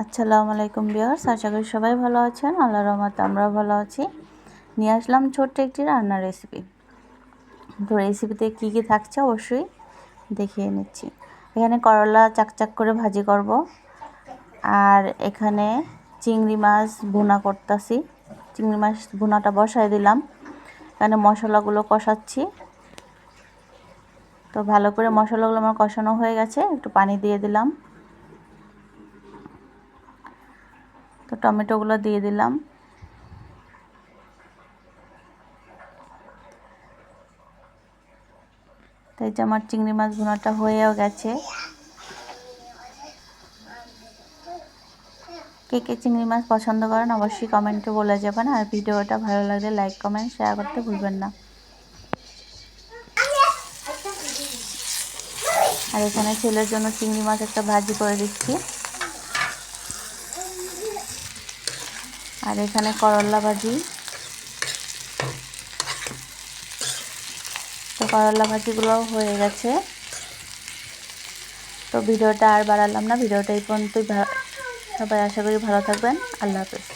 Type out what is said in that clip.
আসসালামু আলাইকুম ভিউয়ার্স, আশা করি সবাই ভালো আছেন। আল্লাহর রহমতে আমরাও ভালো আছি। নিয়ে আসলাম ছোট্ট একটি রান্নার রেসিপি। তো রেসিপিতে কী কী থাকছে অবশ্যই দেখিয়ে নিচ্ছি। এখানে করলা চাকচাক করে ভাজি করব, আর এখানে চিংড়ি মাছ ভুনা করতেছি। চিংড়ি মাছ ভুনাটা বসায় দিলাম। এখানে মশলাগুলো কষাচ্ছি। তো ভালো করে মশলাগুলো আমার কষানো হয়ে গেছে, একটু পানি দিয়ে দিলাম। তো টমেটোগুলো দিয়ে দিলাম। তাই যে আমার চিংড়ি মাছ ভুনাটা হয়েও গেছে। কে কে চিংড়ি মাছ পছন্দ করেন অবশ্যই কমেন্টে বলে যাবেন, আর ভিডিওটা ভালো লাগলে লাইক কমেন্ট শেয়ার করতে ভুলবেন না। আর এখানে ছেলের জন্য চিংড়ি মাছ একটা ভাজি করে দিচ্ছি। আর এখানে করলা ভাজি। তো করলা ভাজিগুলোও হয়ে গেছে। তো ভিডিওটা আর বাড়ালাম না, ভিডিওটা এই পর্যন্তই। সবাই আশা করি ভালো থাকবেন। আল্লাহ হাফেজ।